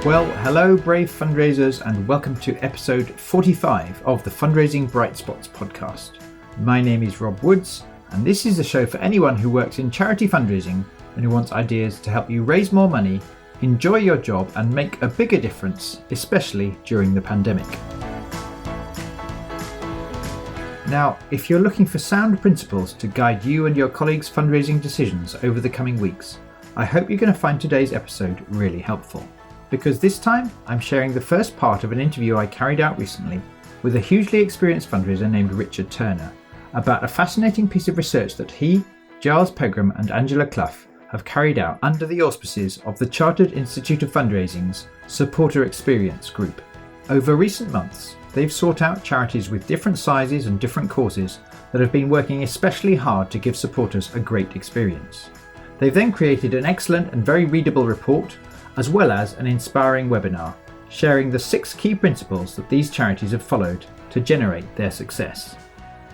Well, hello, brave fundraisers, and welcome to episode 45 of the Fundraising Bright Spots podcast. My name is Rob Woods, and this is a show for anyone who works in charity fundraising and who wants ideas to help you raise more money, enjoy your job, and make a bigger difference, especially during the pandemic. Now, if you're looking for sound principles to guide you and your colleagues' fundraising decisions over the coming weeks, I hope you're going to find today's episode really helpful. Because this time, I'm sharing the first part of an interview I carried out recently with a hugely experienced fundraiser named Richard Turner about a fascinating piece of research that he, Giles Pegram and Angela Clough have carried out under the auspices of the Chartered Institute of Fundraising's Supporter Experience Group. Over recent months, they've sought out charities with different sizes and different causes that have been working especially hard to give supporters a great experience. They've then created an excellent and very readable report as well as an inspiring webinar, sharing the 6 key principles that these charities have followed to generate their success.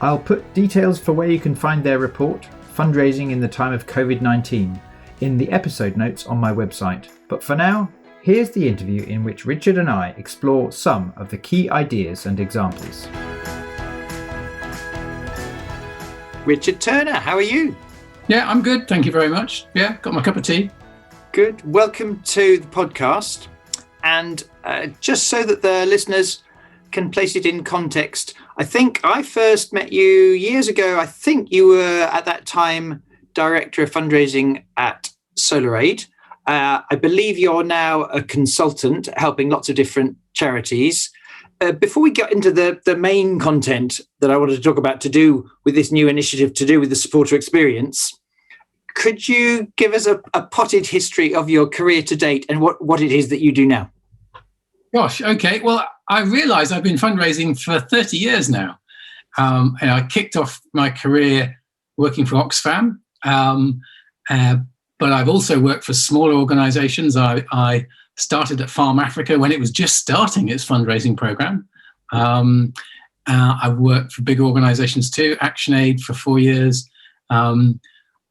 I'll put details for where you can find their report, Fundraising in the Time of COVID-19, in the episode notes on my website. But for now, here's the interview in which Richard and I explore some of the key ideas and examples. Richard Turner, how are you? Yeah, I'm good. Thank you very much. Yeah, got my cup of tea. Good. Welcome to the podcast. And just so that the listeners can place it in context, I think I first met you years ago. I think you were at that time Director of Fundraising at SolarAid. I believe you're now a consultant helping lots of different charities. Before we get into the main content that I wanted to talk about to do with this new initiative to do with the supporter experience, could you give us a potted history of your career to date and what it is that you do now? Gosh, okay. Well, I realise I've been fundraising for 30 years now. And I kicked off my career working for Oxfam, but I've also worked for smaller organisations. I started at Farm Africa when it was just starting its fundraising programme. I've worked for big organisations too, ActionAid for 4 years.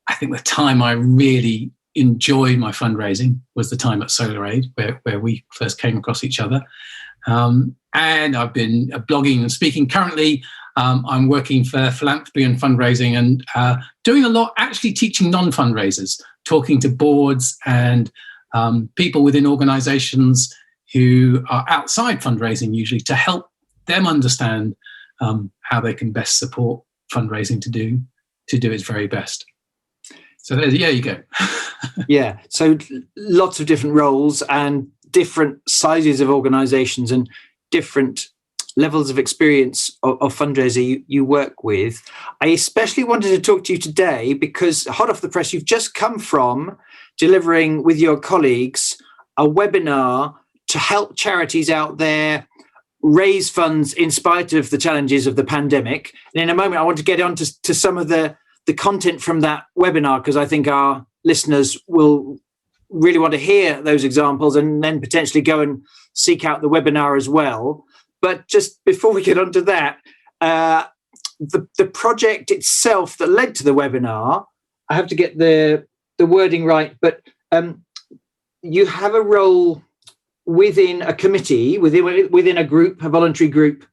I think the time I really enjoyed my fundraising was the time at SolarAid, where we first came across each other. And I've been blogging and speaking. Currently, I'm working for philanthropy and fundraising and doing a lot, actually teaching non-fundraisers, talking to boards and people within organisations who are outside fundraising usually to help them understand how they can best support fundraising to do its very best. So there you go. Yeah, so lots of different roles and different sizes of organisations and different levels of experience of fundraiser you work with. I especially wanted to talk to you today because, hot off the press, you've just come from delivering with your colleagues a webinar to help charities out there raise funds in spite of the challenges of the pandemic. And in a moment, I want to get on to some of the content from that webinar, because I think our listeners will really want to hear those examples and then potentially go and seek out the webinar as well. But just before we get onto that, the project itself that led to the webinar, I have to get the wording right, but you have a role within a committee, within a group, a voluntary group,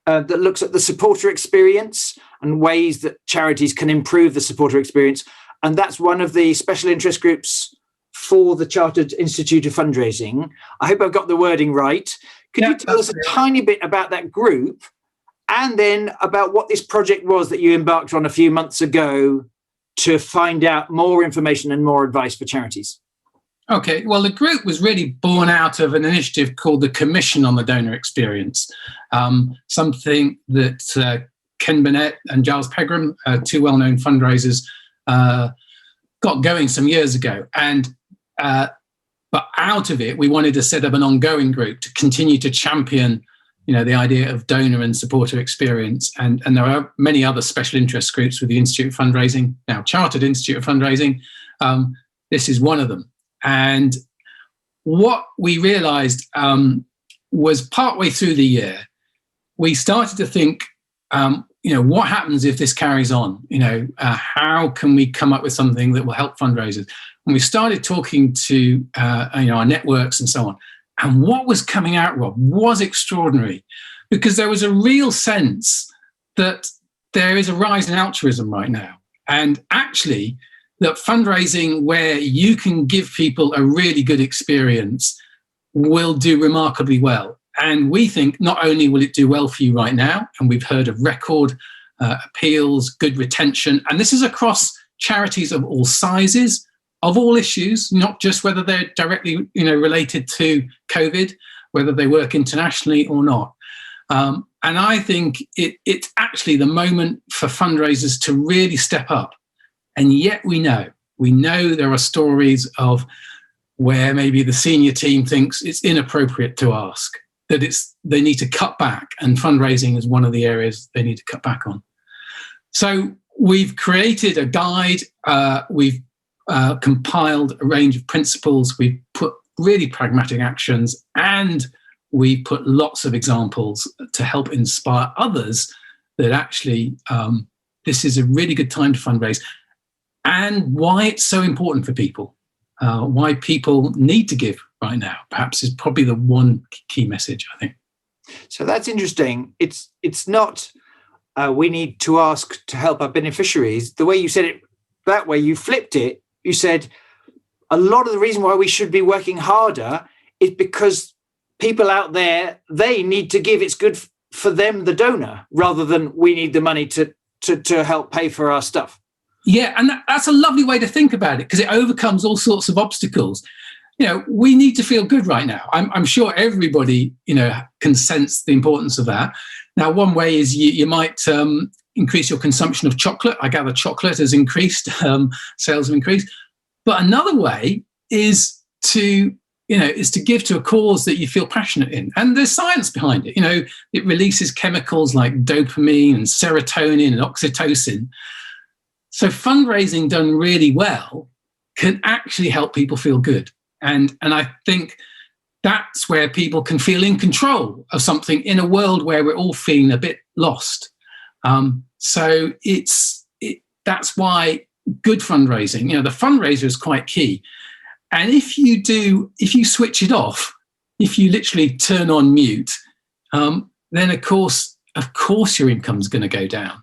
that looks at the supporter experience and ways that charities can improve the supporter experience. And that's one of the special interest groups for the Chartered Institute of Fundraising. I hope I've got the wording right. Could you tell us a tiny bit about that group and then about what this project was that you embarked on a few months ago to find out more information and more advice for charities? Okay, well, the group was really born out of an initiative called the Commission on the Donor Experience, something that Ken Burnett and Giles Pegram, 2 well-known fundraisers, got going some years ago. But out of it, we wanted to set up an ongoing group to continue to champion, the idea of donor and supporter experience. And there are many other special interest groups with the Institute of Fundraising, now Chartered Institute of Fundraising. This is one of them. And what we realized was partway through the year, we started to think, what happens if this carries on? How can we come up with something that will help fundraisers? And we started talking to our networks and so on. And what was coming out, Rob, was extraordinary, because there was a real sense that there is a rise in altruism right now. And actually, that fundraising where you can give people a really good experience will do remarkably well. And we think not only will it do well for you right now, and we've heard of record appeals, good retention, and this is across charities of all sizes, of all issues, not just whether they're directly related to COVID, whether they work internationally or not. And I think it's actually the moment for fundraisers to really step up. And yet we know there are stories of where maybe the senior team thinks it's inappropriate to ask, that they need to cut back, and fundraising is one of the areas they need to cut back on. So we've created a guide, we've compiled a range of principles, we've put really pragmatic actions, and we put lots of examples to help inspire others that actually this is a really good time to fundraise, and why it's so important for people, why people need to give right now, perhaps, is probably the one key message, I think. So that's interesting. It's not we need to ask to help our beneficiaries. The way you said it, that way you flipped it. You said a lot of the reason why we should be working harder is because people out there, they need to give. It's good for them, the donor, rather than we need the money to help pay for our stuff. Yeah, and that's a lovely way to think about it, because it overcomes all sorts of obstacles. We need to feel good right now. I'm sure everybody, can sense the importance of that. Now, one way is you might increase your consumption of chocolate. I gather chocolate has increased, sales have increased. But another way is to give to a cause that you feel passionate in. And there's science behind it. It releases chemicals like dopamine and serotonin and oxytocin. So fundraising done really well can actually help people feel good. And I think that's where people can feel in control of something in a world where we're all feeling a bit lost. So that's why good fundraising, the fundraiser is quite key. And if you switch it off, if you literally turn on mute, then of course your income's going to go down.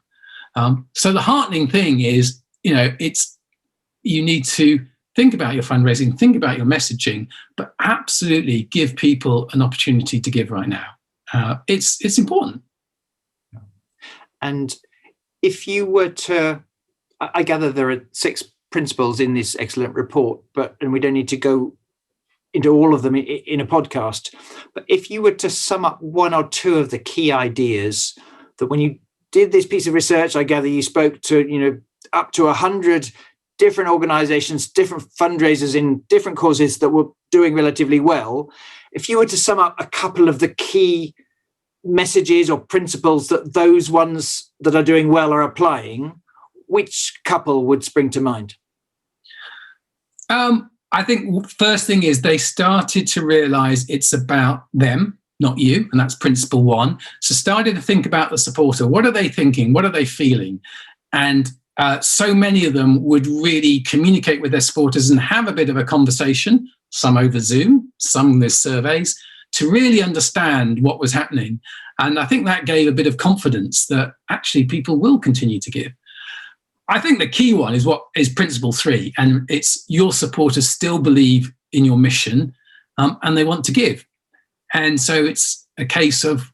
So the heartening thing is, you need to think about your fundraising, think about your messaging, but absolutely give people an opportunity to give right now. It's important. And if you were to, I gather there are 6 principles in this excellent report, and we don't need to go into all of them in a podcast, but if you were to sum up 1 or 2 of the key ideas that when you did this piece of research, I gather you spoke to, up to 100 different organizations, different fundraisers in different causes that were doing relatively well. If you were to sum up a couple of the key messages or principles that those ones that are doing well are applying, which couple would spring to mind? I think first thing is they started to realize it's about them, not you. And that's principle 1. So started to think about the supporter. What are they thinking? What are they feeling? And so many of them would really communicate with their supporters and have a bit of a conversation, some over Zoom, some with surveys, to really understand what was happening. And I think that gave a bit of confidence that actually people will continue to give. I think the key one is what is principle 3, and it's your supporters still believe in your mission and they want to give. And so it's a case of,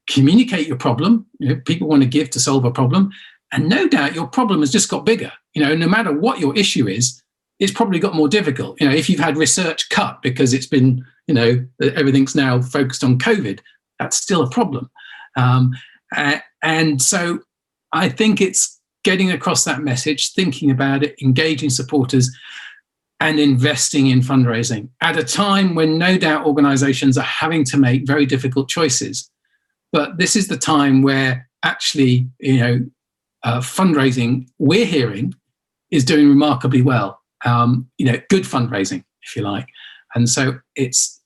communicate your problem. People want to give to solve a problem. And no doubt your problem has just got bigger. No matter what your issue is, it's probably got more difficult. If you've had research cut because it's been, everything's now focused on COVID, that's still a problem. And so I think it's getting across that message, thinking about it, engaging supporters, and investing in fundraising at a time when no doubt organizations are having to make very difficult choices. But this is the time where actually, fundraising, we're hearing, is doing remarkably well. Good fundraising, if you like. And so it's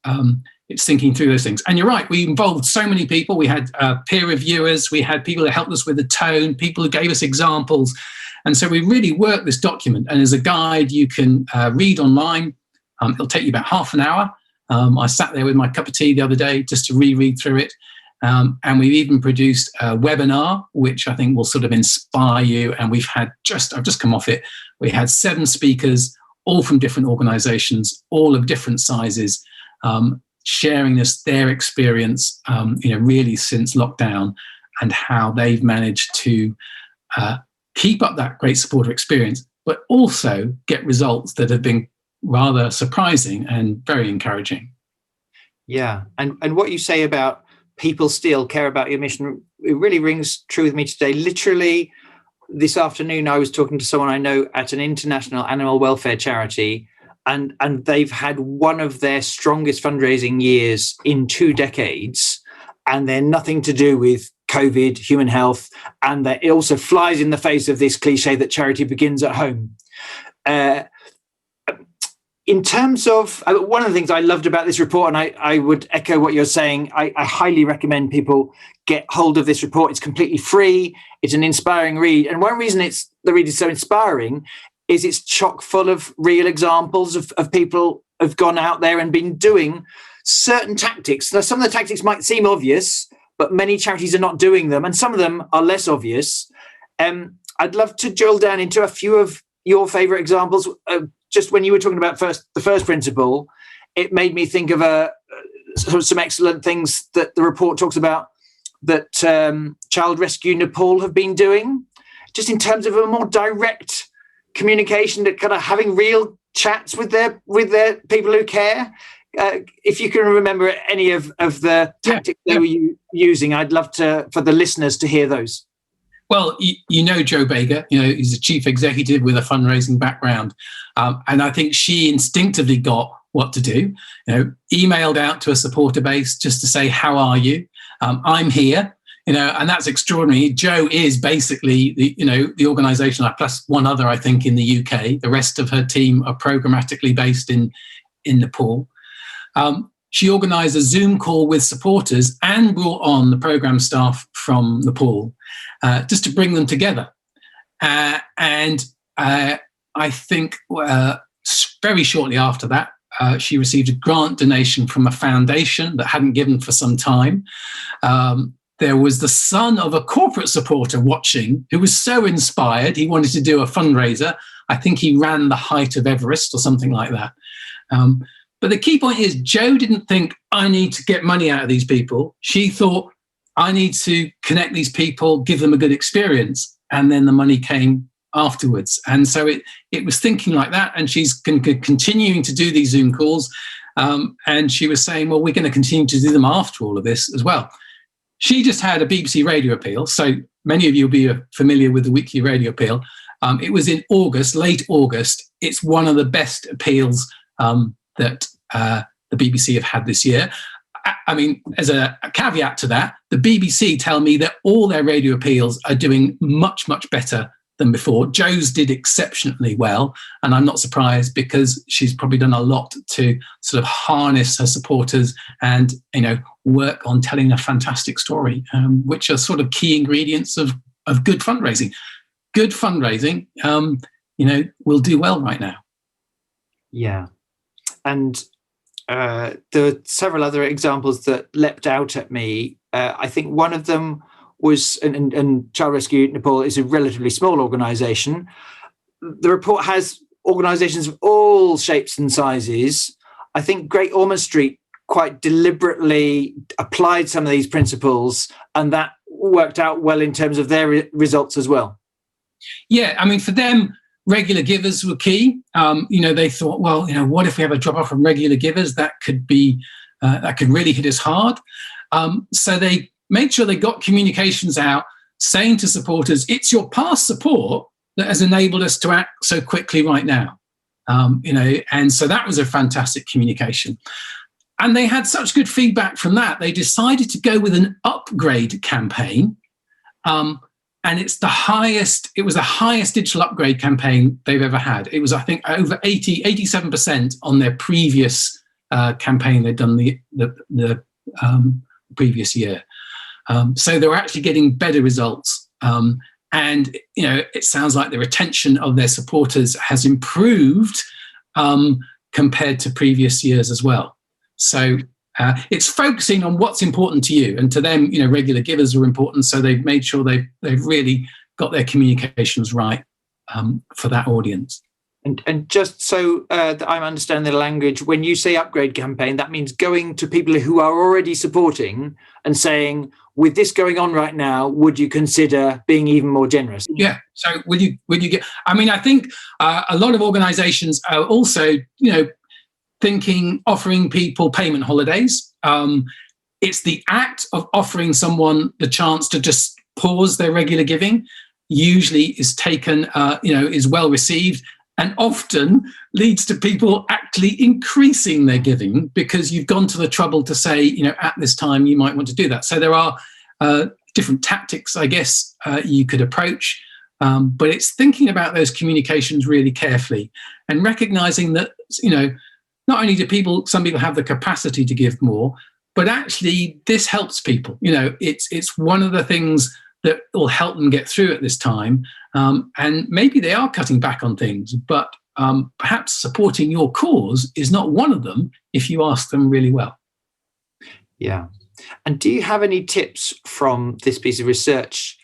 thinking through those things. And you're right, we involved so many people. We had peer reviewers, we had people who helped us with the tone, people who gave us examples. And so we really worked this document. And as a guide, you can read online. It'll take you about half an hour. I sat there with my cup of tea the other day just to reread through it. And we've even produced a webinar, which I think will sort of inspire you. And I've just come off it. We had 7 speakers, all from different organizations, all of different sizes, sharing their experience, really since lockdown, and how they've managed to keep up that great supporter experience, but also get results that have been rather surprising and very encouraging. Yeah. And what you say about people still care about your mission, it really rings true with me today. Literally this afternoon, I was talking to someone I know at an international animal welfare charity, and they've had one of their strongest fundraising years in 2 decades, and they're nothing to do with COVID, human health, and that it also flies in the face of this cliche that charity begins at home. In terms of one of the things I loved about this report, and I would echo what you're saying, I highly recommend people get hold of this report. It's completely free. It's an inspiring read. And one reason the read is so inspiring is it's chock full of real examples of people who've gone out there and been doing certain tactics. Now, some of the tactics might seem obvious, but many charities are not doing them, and some of them are less obvious. I'd love to drill down into a few of your favorite examples. Just when you were talking about the first principle, it made me think of some excellent things that the report talks about that Child Rescue Nepal have been doing, just in terms of a more direct communication, that kind of having real chats with their people who care. If you can remember any of the tactics they were using, I'd love for the listeners to hear those. Well, you know Jo Baker, he's a chief executive with a fundraising background. And I think she instinctively got what to do, emailed out to a supporter base just to say, how are you? I'm here, and that's extraordinary. Jo is basically the organization, plus one other, I think, in the UK. The rest of her team are programmatically based in Nepal. She organised a Zoom call with supporters and brought on the programme staff from Nepal just to bring them together. And I think very shortly after that, she received a grant donation from a foundation that hadn't given for some time. There was the son of a corporate supporter watching who was so inspired, he wanted to do a fundraiser. I think he ran the height of Everest or something like that. But the key point is Jo didn't think, I need to get money out of these people. She thought, I need to connect these people, give them a good experience. And then the money came afterwards. And so it was thinking like that. And she's continuing to do these Zoom calls. And she was saying, well, we're going to continue to do them after all of this as well. She just had a BBC radio appeal. So many of you will be familiar with the weekly radio appeal. It was in August, late August. It's one of the best appeals that the BBC have had this year. I mean, as a caveat to that, the BBC tell me that all their radio appeals are doing much, much better than before. Jo's did exceptionally well, and I'm not surprised because she's probably done a lot to sort of harness her supporters and, work on telling a fantastic story, which are sort of key ingredients of good fundraising. Good fundraising, will do well right now. Yeah. And there are several other examples that leapt out at me. I think one of them was, and Child Rescue Nepal is a relatively small organisation. The report has organisations of all shapes and sizes. I think Great Ormond Street quite deliberately applied some of these principles, and that worked out well in terms of their results as well. Yeah, I mean, for them, regular givers were key. They thought, well, what if we have a drop off from regular givers? That could really hit us hard. So they made sure they got communications out saying to supporters, it's your past support that has enabled us to act so quickly right now. And so that was a fantastic communication. And they had such good feedback from that, they decided to go with an upgrade campaign. And it was the highest digital upgrade campaign they've ever had. It was, I think, over 87% on their previous campaign they'd done the previous year. So they were actually getting better results. And, it sounds like the retention of their supporters has improved compared to previous years as well. So it's focusing on what's important to you, and to them, regular givers are important. So they've made sure they've really got their communications right for that audience. And just so that I'm understanding the language, when you say upgrade campaign, that means going to people who are already supporting and saying, with this going on right now, would you consider being even more generous? Yeah. So would you get? I mean, I think a lot of organisations are also, offering people payment holidays. It's the act of offering someone the chance to just pause their regular giving usually is taken, is well received, and often leads to people actually increasing their giving because you've gone to the trouble to say, at this time you might want to do that. So there are different tactics, I guess, you could approach, but it's thinking about those communications really carefully and recognizing that, not only do some people have the capacity to give more, but actually this helps people. It's one of the things that will help them get through at this time. And maybe they are cutting back on things, but perhaps supporting your cause is not one of them if you ask them really well. Yeah. And do you have any tips from this piece of research?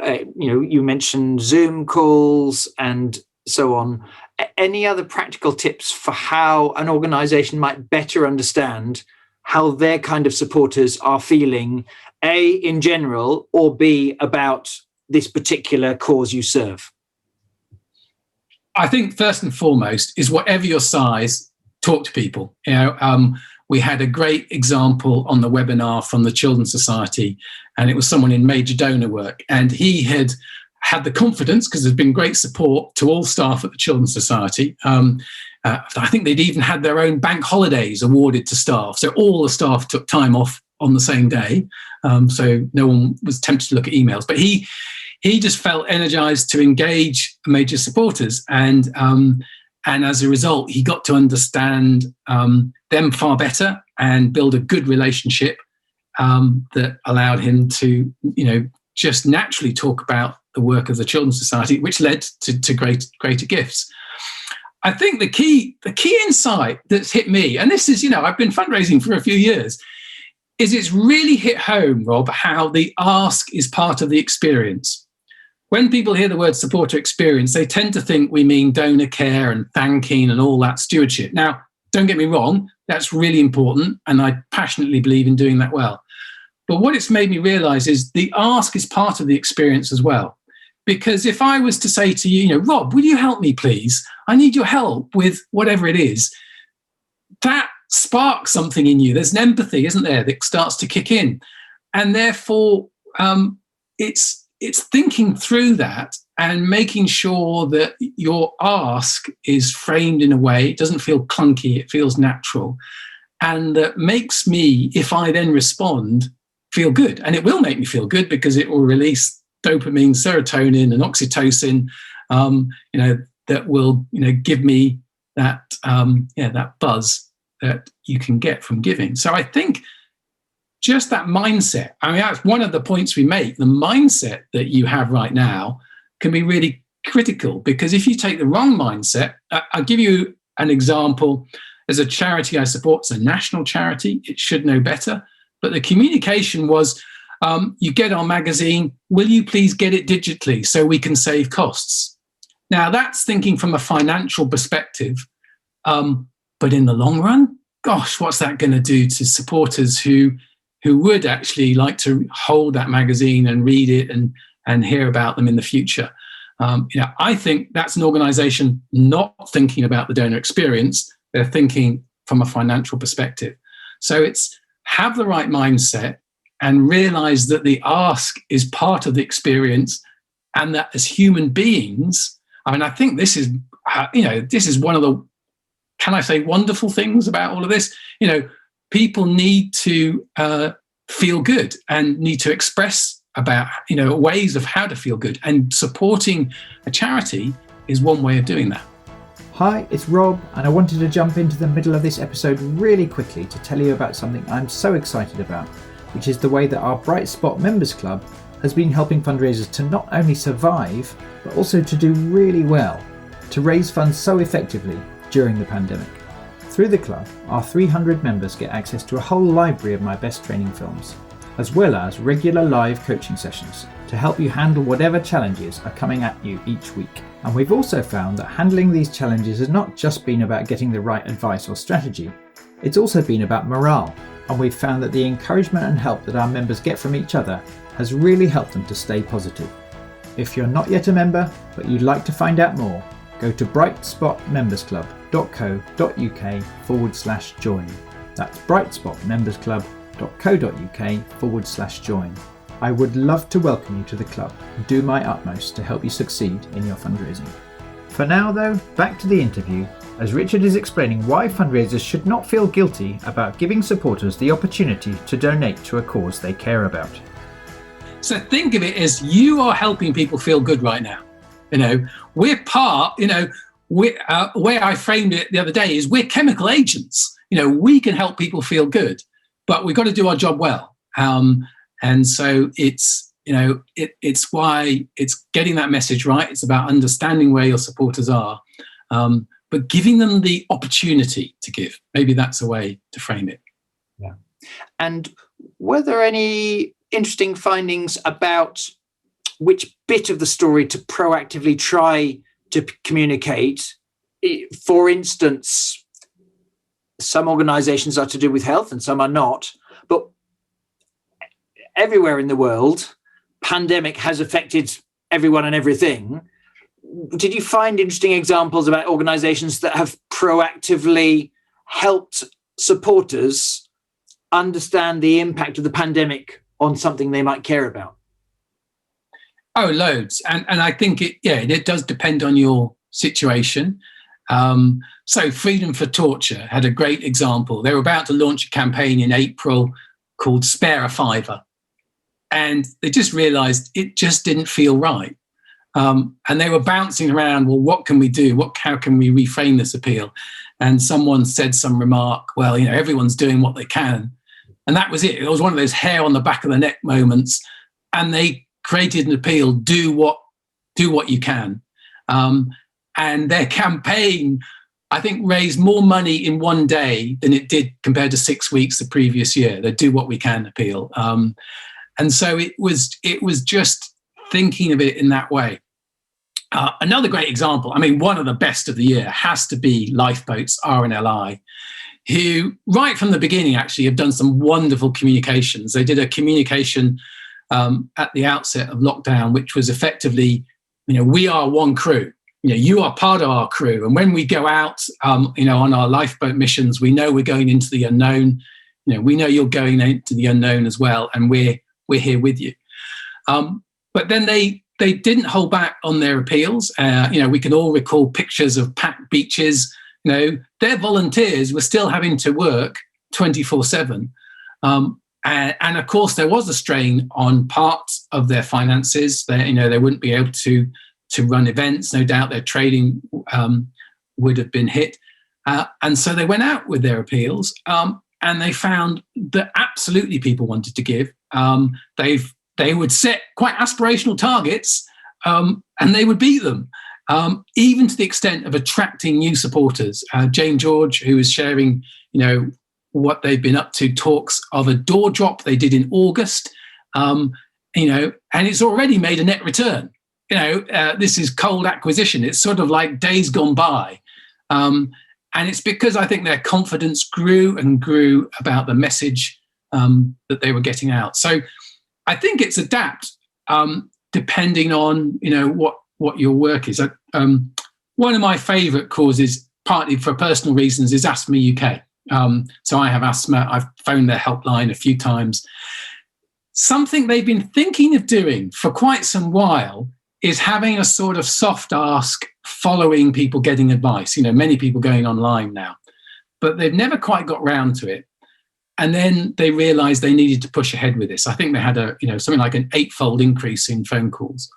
You mentioned Zoom calls and so on. Any other practical tips for how an organisation might better understand how their kind of supporters are feeling, A, in general, or B, about this particular cause you serve? I think first and foremost is, whatever your size, talk to people. We had a great example on the webinar from the Children's Society, and it was someone in major donor work, and he had the confidence, because there's been great support to all staff at the Children's Society. I think they'd even had their own bank holidays awarded to staff. So all the staff took time off on the same day. So no one was tempted to look at emails. But he just felt energized to engage major supporters. And as a result, he got to understand them far better and build a good relationship that allowed him to, just naturally talk about the work of the Children's Society, which led to greater gifts. I think the key insight that's hit me, and this is, I've been fundraising for a few years, is it's really hit home, Rob, how the ask is part of the experience. When people hear the word supporter experience, they tend to think we mean donor care and thanking and all that stewardship. Now, don't get me wrong, that's really important, and I passionately believe in doing that well. But what it's made me realize is the ask is part of the experience as well. Because if I was to say to you, Rob, will you help me, please? I need your help with whatever it is. That sparks something in you. There's an empathy, isn't there, that starts to kick in. And therefore, it's thinking through that and making sure that your ask is framed in a way, it doesn't feel clunky, it feels natural. And that makes me, if I then respond, feel good. And it will make me feel good because it will release dopamine, serotonin, and oxytocin, that will, give me that, that buzz that you can get from giving. So I think just that mindset, that's one of the points we make. The mindset that you have right now can be really critical, because if you take the wrong mindset, I'll give you an example. There's a charity I support, it's a national charity, it should know better. But the communication was, you get our magazine, will you please get it digitally so we can save costs? Now, that's thinking from a financial perspective. But in the long run, gosh, what's that going to do to supporters who would actually like to hold that magazine and read it and hear about them in the future? I think that's an organisation not thinking about the donor experience. They're thinking from a financial perspective. So it's have the right mindset and realise that the ask is part of the experience, and that as human beings, I think this is, this is one of the, can I say, wonderful things about all of this. People need to feel good and need to express about, ways of how to feel good, and supporting a charity is one way of doing that. Hi, it's Rob, and I wanted to jump into the middle of this episode really quickly to tell you about something I'm so excited about, which is the way that our Bright Spot Members Club has been helping fundraisers to not only survive, but also to do really well, to raise funds so effectively during the pandemic. Through the club, our 300 members get access to a whole library of my best training films, as well as regular live coaching sessions to help you handle whatever challenges are coming at you each week. And we've also found that handling these challenges has not just been about getting the right advice or strategy, it's also been about morale. And we've found that the encouragement and help that our members get from each other has really helped them to stay positive. If you're not yet a member, but you'd like to find out more, go to brightspotmembersclub.co.uk/join. That's brightspotmembersclub.co.uk/join. I would love to welcome you to the club and do my utmost to help you succeed in your fundraising. For now though, back to the interview, as Richard is explaining why fundraisers should not feel guilty about giving supporters the opportunity to donate to a cause they care about. So think of it as you are helping people feel good right now. We're part, the way I framed it the other day is we're chemical agents. We can help people feel good, but we've got to do our job well. And so it's why it's getting that message right. It's about understanding where your supporters are, but giving them the opportunity to give. Maybe that's a way to frame it. Yeah. And were there any interesting findings about which bit of the story to proactively try to communicate? For instance, some organizations are to do with health and some are not, but everywhere in the world, pandemic has affected everyone and everything. Did you find interesting examples about organizations that have proactively helped supporters understand the impact of the pandemic on something they might care about? Oh, loads. And I think it does depend on your situation. So Freedom for Torture had a great example. They were about to launch a campaign in April called Spare a Fiver. And they just realized it just didn't feel right. And they were bouncing around, well, what can we do? How can we reframe this appeal? And someone said some remark, well, everyone's doing what they can. And that was it. It was one of those hair on the back of the neck moments. And they created an appeal, do what you can. And their campaign, I think, raised more money in one day than it did compared to 6 weeks the previous year. The Do What We Can appeal. And so it was just thinking of it in that way. Another great example, one of the best of the year has to be Lifeboats, RNLI, who right from the beginning actually have done some wonderful communications. They did a communication at the outset of lockdown, which was effectively, we are one crew. You are part of our crew. And when we go out, on our lifeboat missions, we know we're going into the unknown. We know you're going into the unknown as well. And we're here with you. But then they didn't hold back on their appeals. We can all recall pictures of packed beaches. Their volunteers were still having to work 24/7. And of course, there was a strain on parts of their finances. They wouldn't be able to run events. No doubt their trading would have been hit. And so they went out with their appeals and they found that absolutely people wanted to give. They would set quite aspirational targets and they would beat them, even to the extent of attracting new supporters. Jane George, who was sharing, what they've been up to, talks of a door drop they did in August, and it's already made a net return. This is cold acquisition. It's sort of like days gone by. And it's because I think their confidence grew and grew about the message that they were getting out. So I think it's adapt depending on, what your work is. One of my favorite causes, partly for personal reasons, is Asthma UK. So I have asthma. I've phoned their helpline a few times. Something they've been thinking of doing for quite some while is having a sort of soft ask following people getting advice. Many people going online now, but they've never quite got round to it. And then they realized they needed to push ahead with this. I think they had something like an 8-fold increase in phone calls.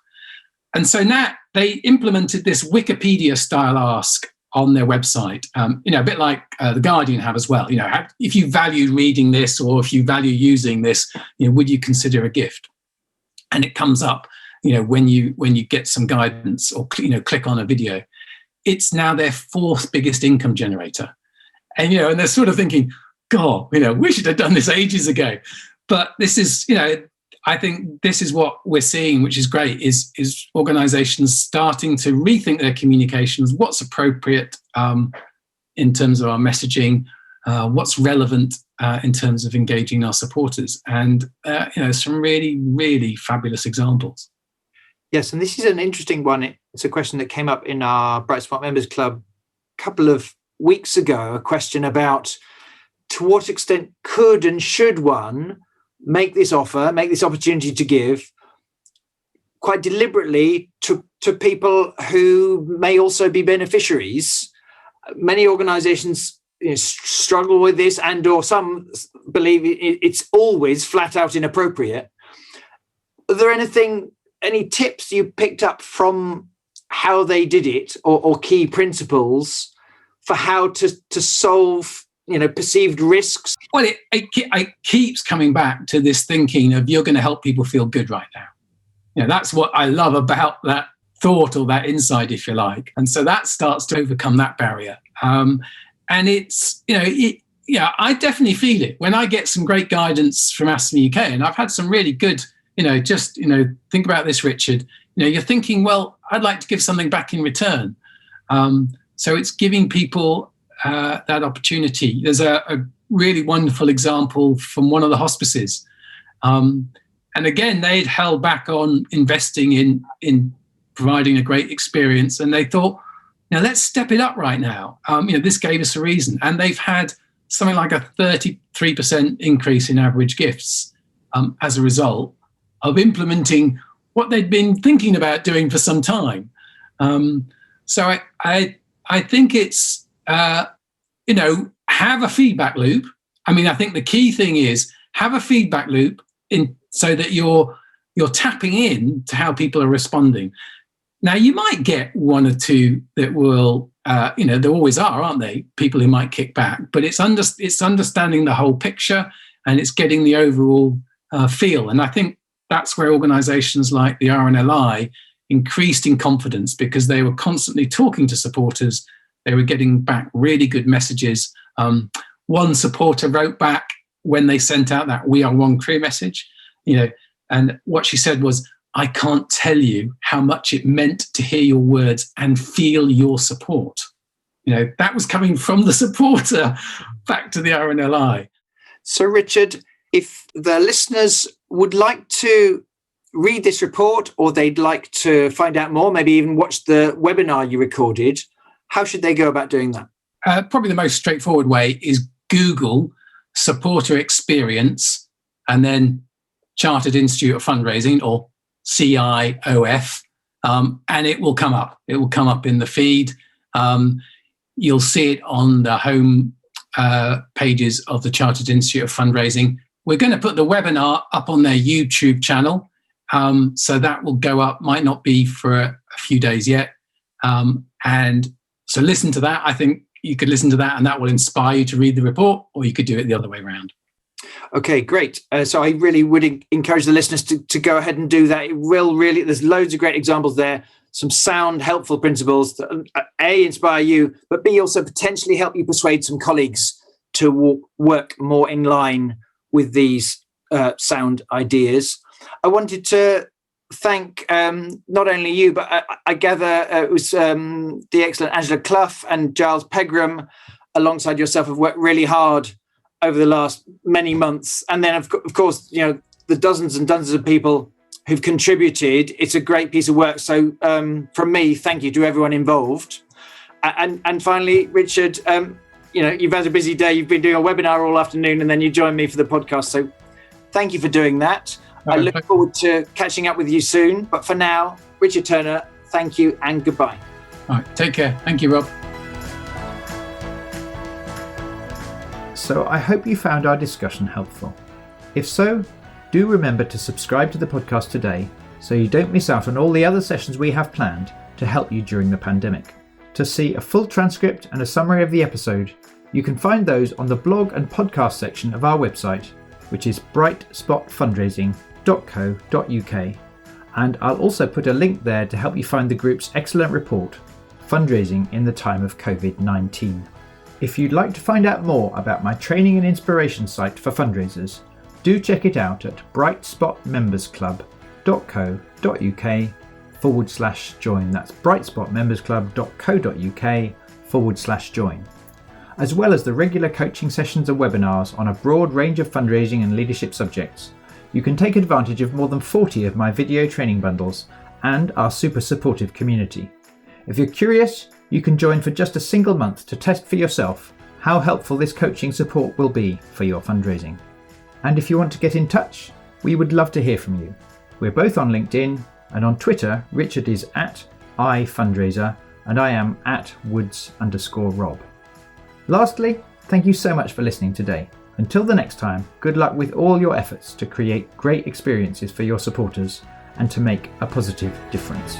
And so now they implemented this Wikipedia style ask on their website, a bit like The Guardian have as well. If you value reading this or if you value using this, would you consider a gift? And it comes up, when you get some guidance or, click on a video. It's now their 4th biggest income generator. And, and they're sort of thinking, God, we should have done this ages ago. But this is, I think this is what we're seeing, which is great, is organizations starting to rethink their communications, what's appropriate in terms of our messaging, what's relevant in terms of engaging our supporters. And, some really, really fabulous examples. Yes, and this is an interesting one. It's a question that came up in our Bright Spot Members Club a couple of weeks ago, a question about to what extent could and should one make this offer, make this opportunity to give quite deliberately to people who may also be beneficiaries. Many organizations struggle with this, and or some believe it's always flat out inappropriate. Are there any tips you picked up from how they did it, or key principles for how to solve perceived risks? Well, it keeps coming back to this thinking of you're going to help people feel good right now. That's what I love about that thought, or that insight, if you like. And so that starts to overcome that barrier. And it's, I definitely feel it when I get some great guidance from ASTME UK, and I've had some really good, think about this, Richard. You're thinking, well, I'd like to give something back in return. So it's giving people that opportunity. There's a really wonderful example from one of the hospices. And again, they'd held back on investing in providing a great experience. And they thought, let's step it up right now. This gave us a reason. And they've had something like a 33% increase in average gifts as a result of implementing what they'd been thinking about doing for some time. So I think it's, have a feedback loop. I think the key thing is have a feedback loop so that you're tapping in to how people are responding. Now, you might get one or two that will, there always are, aren't they? People who might kick back, but it's understanding the whole picture, and it's getting the overall feel. And I think that's where organisations like the RNLI increased in confidence, because they were constantly talking to supporters. They were getting back really good messages. One supporter wrote back when they sent out that "We Are One Crew" message, and what she said was, "I can't tell you how much it meant to hear your words and feel your support." That was coming from the supporter back to the RNLI. So, Richard, if the listeners would like to read this report, or they'd like to find out more, maybe even watch the webinar you recorded, how should they go about doing that? Probably the most straightforward way is Google supporter experience and then Chartered Institute of Fundraising, or CIOF, and it will come up. It will come up in the feed. You'll see it on the home pages of the Chartered Institute of Fundraising. We're going to put the webinar up on their YouTube channel, so that will go up. Might not be for a few days yet, and so listen to that. I think you could listen to that, and that will inspire you to read the report, or you could do it the other way around. Okay, great. So I really would encourage the listeners to go ahead and do that. It will really, there's loads of great examples there, some sound, helpful principles that A, inspire you, but B, also potentially help you persuade some colleagues to work more in line with these sound ideas. I wanted to thank not only you, but I gather it was the excellent Angela Clough and Giles Pegram, alongside yourself, have worked really hard over the last many months. And then, of course, the dozens and dozens of people who've contributed. It's a great piece of work. So from me, thank you to everyone involved. And finally, Richard, you've had a busy day. You've been doing a webinar all afternoon, and then you joined me for the podcast. So thank you for doing that. I look forward to catching up with you soon. But for now, Richard Turner, thank you and goodbye. All right, take care. Thank you, Rob. So I hope you found our discussion helpful. If so, do remember to subscribe to the podcast today so you don't miss out on all the other sessions we have planned to help you during the pandemic. To see a full transcript and a summary of the episode, you can find those on the blog and podcast section of our website, which is brightspotfundraising.co.uk. And I'll also put a link there to help you find the group's excellent report, Fundraising in the Time of COVID-19. If you'd like to find out more about my training and inspiration site for fundraisers, do check it out at brightspotmembersclub.co.uk/join. That's brightspotmembersclub.co.uk/join. As well as the regular coaching sessions and webinars on a broad range of fundraising and leadership subjects. You can take advantage of more than 40 of my video training bundles and our super supportive community. If you're curious, you can join for just a single month to test for yourself how helpful this coaching support will be for your fundraising. And if you want to get in touch, we would love to hear from you. We're both on LinkedIn, and on Twitter, Richard is @ifundraiser and I am @woods_rob. Lastly, thank you so much for listening today. Until the next time, good luck with all your efforts to create great experiences for your supporters and to make a positive difference.